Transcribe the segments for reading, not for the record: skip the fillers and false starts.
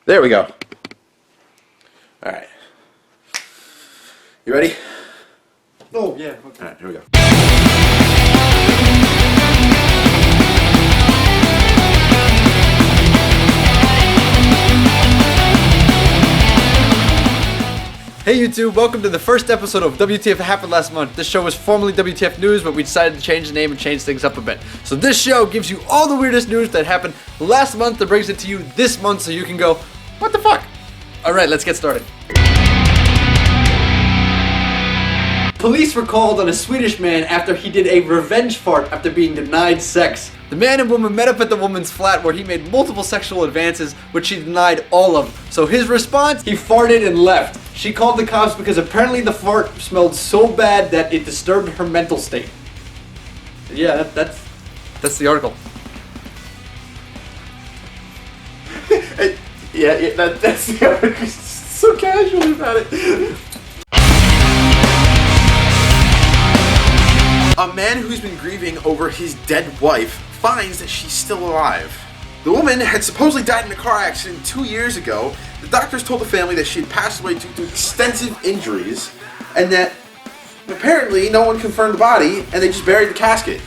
There we go. Alright. You ready? Oh, yeah. Okay. Alright, here we go. Hey YouTube, welcome to the first episode of WTF happened last month. This show was formerly WTF News, but we decided to change the name and change things up a bit. So this show gives you all the weirdest news that happened last month that brings it to you this month so you can go, what the fuck? Alright, let's get started. Police were called on a Swedish man after he did a revenge fart after being denied sex. The man and woman met up at the woman's flat where he made multiple sexual advances, which she denied all of. So his response, he farted and left. She called the cops because apparently the fart smelled so bad that it disturbed her mental state. Yeah, that's the article. That's the article. So casually about it. A man who's been grieving over his dead wife finds that she's still alive. The woman had supposedly died in a car accident 2 years ago. The doctors told the family that she had passed away due to extensive injuries and that apparently no one confirmed the body and they just buried the casket.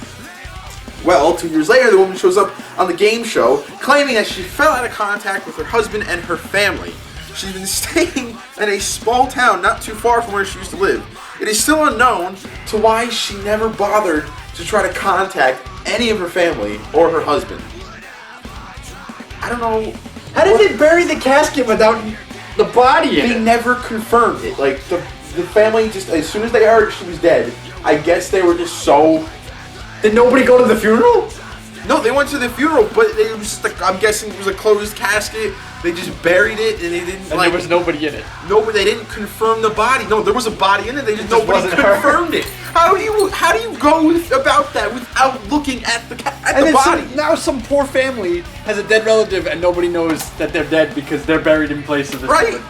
Well, 2 years later, the woman shows up on the game show claiming that she fell out of contact with her husband and her family. She's been staying in a small town not too far from where she used to live. It is still unknown to why she never bothered to try to contact any of her family or her husband. I don't know. How did they bury the casket without the body in it? They never confirmed it. Like, the family just, as soon as they heard she was dead, I guess they were just so... Did nobody go to the funeral? No, they went to the funeral, but it was just like, I'm guessing it was a closed casket. They just buried it, and they didn't. And there was nobody in it. No, but they didn't confirm the body. No, there was a body in it. They just nobody confirmed it. How do you go about that without looking at the body? Now some poor family has a dead relative, and nobody knows that they're dead because they're buried in places. Right,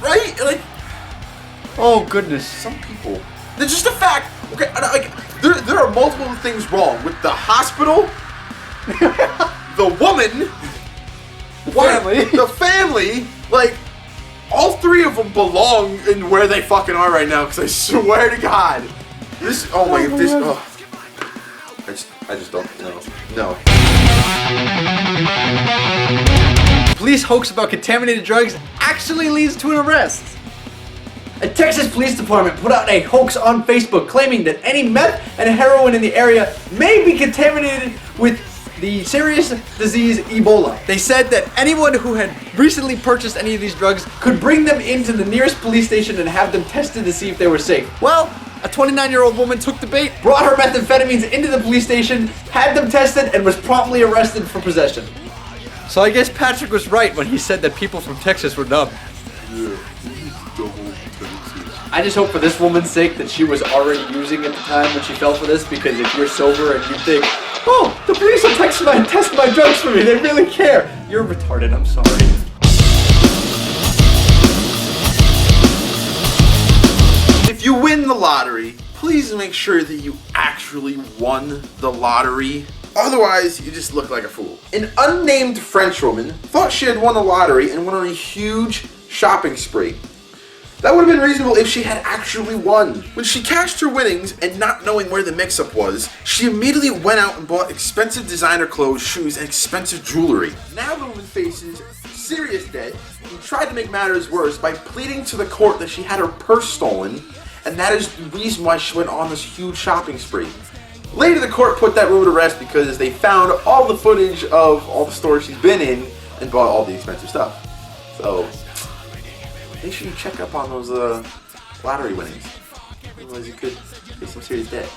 right. Like, oh goodness, some people. There's just a fact. Okay, like there are multiple things wrong with the hospital. The woman, the family, like, all three of them belong in where they fucking are right now, because I swear to God, this, oh my God, this, oh, I just don't, no. Police hoax about contaminated drugs actually leads to an arrest. A Texas police department put out a hoax on Facebook claiming that any meth and heroin in the area may be contaminated with the serious disease Ebola. They said that anyone who had recently purchased any of these drugs could bring them into the nearest police station and have them tested to see if they were safe. Well, a 29-year-old woman took the bait, brought her methamphetamines into the police station, had them tested, and was promptly arrested for possession. So I guess Patrick was right when he said that people from Texas were dumb. Yeah. I just hope for this woman's sake that she was already using at the time when she fell for this, because if you're sober and you think, oh, the police will test my drugs for me, they really care. You're retarded, I'm sorry. If you win the lottery, please make sure that you actually won the lottery. Otherwise, you just look like a fool. An unnamed French woman thought she had won the lottery and went on a huge shopping spree. That would have been reasonable if she had actually won. When she cashed her winnings and not knowing where the mix-up was, she immediately went out and bought expensive designer clothes, shoes, and expensive jewelry. Now the woman faces serious debt and tried to make matters worse by pleading to the court that she had her purse stolen, and that is the reason why she went on this huge shopping spree. Later, the court put that woman to rest because they found all the footage of all the stores she's been in and bought all the expensive stuff. So make sure you check up on those lottery winnings. Otherwise you could face some serious debt.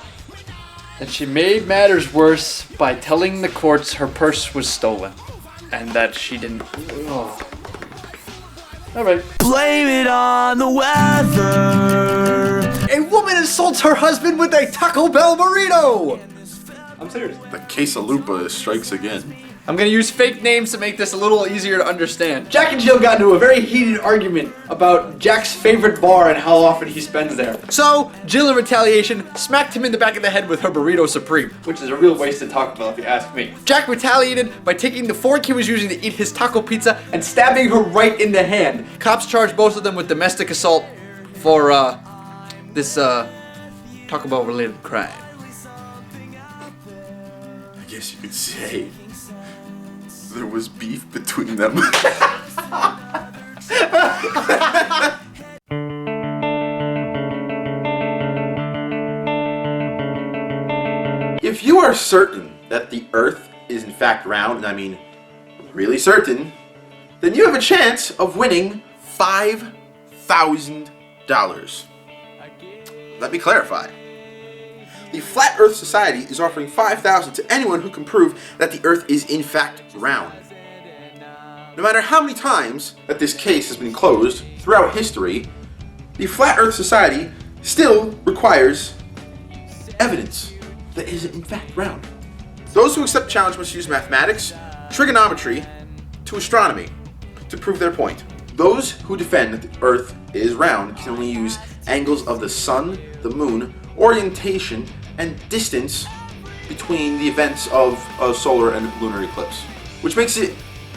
And she made matters worse by telling the courts her purse was stolen. And that she didn't... Oh. Alright. Blame it on the weather. A woman assaults her husband with a Taco Bell burrito! I'm serious. The quesalupa strikes again. I'm gonna use fake names to make this a little easier to understand. Jack and Jill got into a very heated argument about Jack's favorite bar and how often he spends there. So, Jill in retaliation smacked him in the back of the head with her burrito supreme, which is a real waste to talk about if you ask me. Jack retaliated by taking the fork he was using to eat his taco pizza and stabbing her right in the hand. Cops charged both of them with domestic assault for this Taco Bell related crime. I guess you could say there was beef between them. If you are certain that the Earth is in fact round, and I mean really certain, then you have a chance of winning $5,000. Let me clarify. The Flat Earth Society is offering $5,000 to anyone who can prove that the Earth is in fact round. No matter how many times that this case has been closed throughout history, the Flat Earth Society still requires evidence that it is in fact round. Those who accept the challenge must use mathematics, trigonometry, to astronomy to prove their point. Those who defend that the Earth is round can only use angles of the sun, the moon, orientation, and distance between the events of a solar and lunar eclipse, which makes it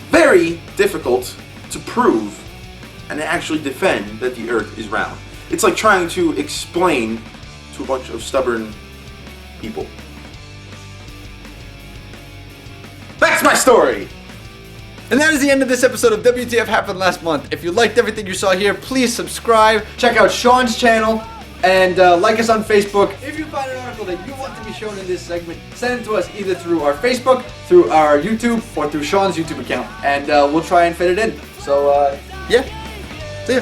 very difficult to prove and actually defend that the Earth is round. It's like trying to explain to a bunch of stubborn people. That's my story! And that is the end of this episode of WTF Happened Last Month. If you liked everything you saw here, please subscribe, check out Sean's channel, and like us on Facebook. If you find an article that you want to be shown in this segment, send it to us either through our Facebook, through our YouTube, or through Sean's YouTube account, and we'll try and fit it in. So, yeah. See ya.